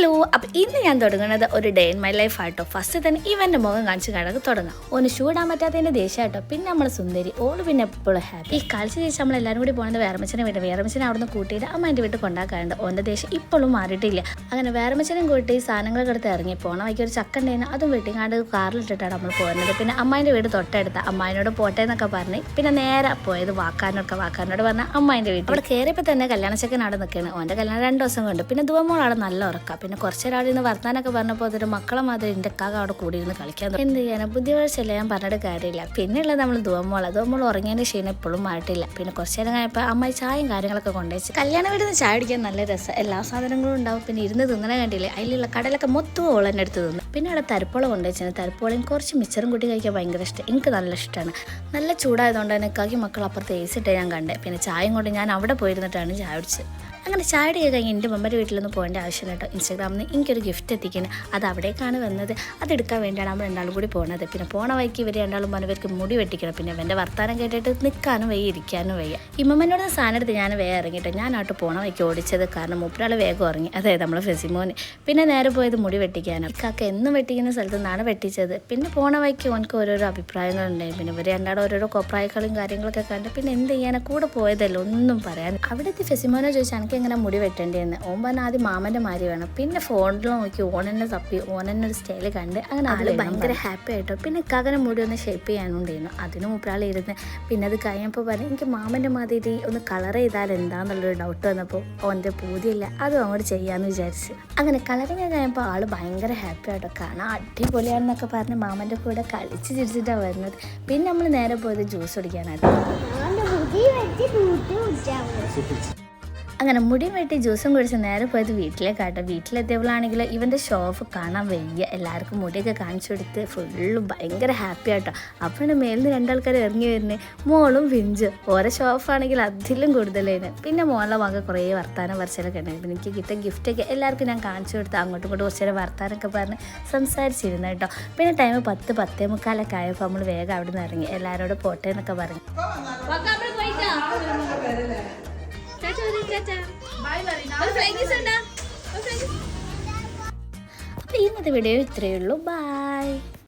Hello, അപ്പോൾ ഇന്ന് ഞാൻ തുടങ്ങുന്നത് ഒരു ഡേ ഇൻ മൈ ലൈഫ് ആട്ടോ. ഫസ്റ്റ് തന്നെ ഇവൻ്റെ മുഖം കാണിച്ച് കടക്ക് തുടങ്ങാം. ഒന്ന് ഷൂടാൻ പറ്റാത്തതിൻ്റെ ദേഷ്യം ആട്ടോ. പിന്നെ നമ്മൾ സുന്ദരി ഓള് പിന്നെ എപ്പോഴും ഹാപ്പി. ഈ കളിച്ച് ദേശം നമ്മളെല്ലാവരും കൂടി പോകുന്നത് വേറമ്മച്ചനെ വീട്. വേറമ്മച്ചനെ അവിടെ നിന്ന് കൂട്ടിയിട്ട് അമ്മേൻ്റെ വീട്ടിൽ കൊണ്ടാക്കാറുണ്ട്. ഓൻ്റെ ദേഷ്യം ഇപ്പോഴും മാറിയിട്ടില്ല. അങ്ങനെ വേറമ്മച്ചനും കൂട്ടി സാധനങ്ങളൊക്കെ എടുത്ത് ഇറങ്ങി പോണ വൈകി ഒരു ചക്ക ഉണ്ടായിരുന്നു. അതും വീട്ടിങ്ങാണ്ട് കാറിലിട്ടിട്ടാണ് നമ്മൾ പോകുന്നത്. പിന്നെ അമ്മേൻ്റെ വീട് തൊട്ടടുത്ത അമ്മായിനോട് പോട്ടെ എന്നൊക്കെ പറഞ്ഞ് പിന്നെ നേരെ പോയത് വാക്കാനോട് പറഞ്ഞാൽ അമ്മേൻ്റെ വീട്ടിൽ. അവിടെ കയറിയപ്പോൾ തന്നെ കല്യാണച്ചക്കൻ അവിടെ നിൽക്കുകയാണ്. ഓൻ്റെ കല്യാണം 2 ദിവസം കൊണ്ട്. പിന്നെ ദുവമോളാണ് നല്ല ഉറക്കാം. പിന്നെ കുറച്ചൊരാൾ ഇന്ന് വർത്താനൊക്കെ പറഞ്ഞപ്പോൾ അതൊരു മക്കളെ മാതിരി എൻ്റെ കാക്ക അവിടെ കൂടി ഇരുന്ന് കളിക്കാൻ. എന്ത് ചെയ്യാനാ, ബുദ്ധിവഴച്ചല്ല, ഞാൻ പറഞ്ഞിട്ട് കാര്യമില്ല. പിന്നെയുള്ളത് നമ്മൾ ദുവമോൾ ഉറങ്ങിയതിൻ്റെ ക്ഷീണം ഇപ്പോഴും മാറ്റില്ല. പിന്നെ കുറച്ച് നേരം കഴിഞ്ഞപ്പോൾ അമ്മായി ചായയും കാര്യങ്ങളൊക്കെ കൊണ്ടുവച്ച്. കല്യാണ വീട്ടിൽ നിന്ന് ചായ അടിക്കാൻ നല്ല രസം, എല്ലാ സാധനങ്ങളും ഉണ്ടാവും. പിന്നെ ഇരുന്ന് തിന്നണ കണ്ടില്ലേ, അതിലുള്ള കടലൊക്കെ മൊത്തം ഓളെന്നെ എടുത്ത് തിന്നു. പിന്നെ അവിടെ തരപ്പോളം കൊണ്ടുവച്ചാൽ തരപ്പോളം കുറച്ച് മിച്ചറും കൂട്ടി കഴിക്കാൻ ഭയങ്കര ഇഷ്ടം. എനിക്ക് നല്ല ഇഷ്ടമാണ്. നല്ല ചൂടായതുകൊണ്ട് തന്നെ കാക്കി മക്കൾ അപ്പുറത്ത് ഏസിട്ടേ ഞാൻ കണ്ടേ. പിന്നെ ചായയും കൊണ്ട് ഞാൻ അവിടെ പോയിരുന്നിട്ടാണ് ചായ കുടിച്ചത്. അങ്ങനെ ചായ കഴിഞ്ഞ് എൻ്റെ മമ്മയുടെ വീട്ടിലൊന്നും പോകേണ്ട ആവശ്യം കേട്ടോ. ഇൻസ്റ്റാഗ്രാമിൽ നിന്ന് എനിക്കൊരു ഗിഫ്റ്റ് എത്തിക്കുന്നത്, അത് അവിടേക്കാണ് വന്നത്. അതെടുക്കാൻ വേണ്ടിയാണ് നമ്മൾ രണ്ടാളും കൂടി പോകുന്നത്. പിന്നെ പോണ വഴിക്ക് ഇവർ രണ്ടാളും പറഞ്ഞവർക്ക് മുടി വെട്ടിക്കണം. പിന്നെ എൻ്റെ വർത്താനം കേട്ടിട്ട് നിൽക്കാനും വയ്യ, ഇരിക്കാനും വയ്യ. ഇമ്മമ്മനോട് സാധനം എടുത്ത് ഞാൻ വേഗം ഇറങ്ങിയിട്ട് ഞാനായിട്ട് പോണ വഴിക്ക് ഓടിച്ചത്. കാരണം മൂപ്പരാൾ വേഗം ഇറങ്ങി, അതായത് നമ്മളെ ഫെസിമോന്. പിന്നെ നേരെ പോയത് മുടി വെട്ടിക്കാനാണ്. കാക്ക എന്നും വെട്ടിക്കുന്ന സ്ഥലത്ത് നിന്നാണ് വെട്ടിച്ചത്. പിന്നെ പോണ വഴിക്ക് ഓനക്ക് ഓരോരോ അഭിപ്രായങ്ങളുണ്ടായി. പിന്നെ ഇവർ രണ്ടാളും ഓരോരോ കൊപ്രായക്കളും കാര്യങ്ങളൊക്കെ കണ്ട് പിന്നെ എന്ത് ചെയ്യാനാ, കൂടെ പോയതല്ലോ, ഒന്നും പറയാൻ. അവിടുത്തെ ഫെസിമോനെ ചോദിച്ചാൽ എങ്ങനെ മുടി വെട്ടേണ്ടതെന്ന്. ഓൻ പറഞ്ഞാൽ ആദ്യം മാമൻ്റെ മാതിരി വേണം. പിന്നെ ഫോണിൽ നോക്കി ഓനെന്നെ തപ്പി ഓനെന്നെ ഒരു സ്റ്റൈല് കണ്ട് അങ്ങനെ ആള് ഭയങ്കര ഹാപ്പി ആയിട്ടോ. പിന്നെ ഇക്കാക്കനെ മുടി ഒന്ന് ഷേപ്പ് ചെയ്യാനുണ്ടായിരുന്നു. അതിന് മൂപ്പരാൾ ഇരുന്ന്. പിന്നെ അത് കഴിഞ്ഞപ്പോൾ പറഞ്ഞു എനിക്ക് മാമൻ്റെ മാതിരി ഒന്ന് കളർ ചെയ്താൽ എന്താണെന്നുള്ളൊരു ഡൗട്ട് വന്നപ്പോൾ ഓൻ്റെ പൂതിയില്ല, അതും അങ്ങോട്ട് ചെയ്യാമെന്ന് വിചാരിച്ച്. അങ്ങനെ കളറിങ് കഴിഞ്ഞപ്പോൾ ആൾ ഭയങ്കര ഹാപ്പി ആയിട്ടോ. കാണാൻ അടിപൊളിയാണെന്നൊക്കെ പറഞ്ഞ് മാമൻ്റെ കൂടെ കളിച്ച് ചിരിച്ചിട്ടാണ് വരുന്നത്. പിന്നെ നമ്മൾ നേരെ പോയത് ജ്യൂസ് കുടിക്കാനായിട്ട്. അങ്ങനെ മുടിയും വെട്ടി ജ്യൂസും കുടിച്ച് നേരെ പോയത് വീട്ടിലേക്കാട്ടോ. വീട്ടിലെത്തിയപ്പോഴാണെങ്കിൽ ഇവൻ്റെ ഷോഫ് കാണാൻ വയ്യ. എല്ലാവർക്കും മുടിയൊക്കെ കാണിച്ചു കൊടുത്ത് ഫുള്ളും ഭയങ്കര ഹാപ്പി ആട്ടോ. അപ്പോൾ മേലിൽ 2 ആൾക്കാർ ഇറങ്ങി വരുന്നത്, മോളും വിഞ്ച്. ഓരോ ഷോഫാണെങ്കിൽ അതിലും കൂടുതലായിരുന്നു. പിന്നെ മോളുടെ മക കുറേ വർത്താനം പറച്ചിലൊക്കെ ഉണ്ടായിരുന്നു. പിന്നെ എനിക്ക് കിട്ടിയ ഗിഫ്റ്റൊക്കെ എല്ലാവർക്കും ഞാൻ കാണിച്ചു കൊടുത്ത് അങ്ങോട്ടും ഇങ്ങോട്ടും കുറച്ച് നേരം വർത്താനൊക്കെ പറഞ്ഞ് സംസാരിച്ചിരുന്നു കേട്ടോ. പിന്നെ ടൈം 10-10:45 ആയപ്പോൾ നമ്മൾ വേഗം അവിടെ നിന്ന് ഇറങ്ങി. എല്ലാവരോടും പോട്ടെ എന്നൊക്കെ പറഞ്ഞു. അപ്പോൾ ഇന്നത്തെ വീഡിയോ ഇത്രയേ ഉള്ളൂ. ബൈ.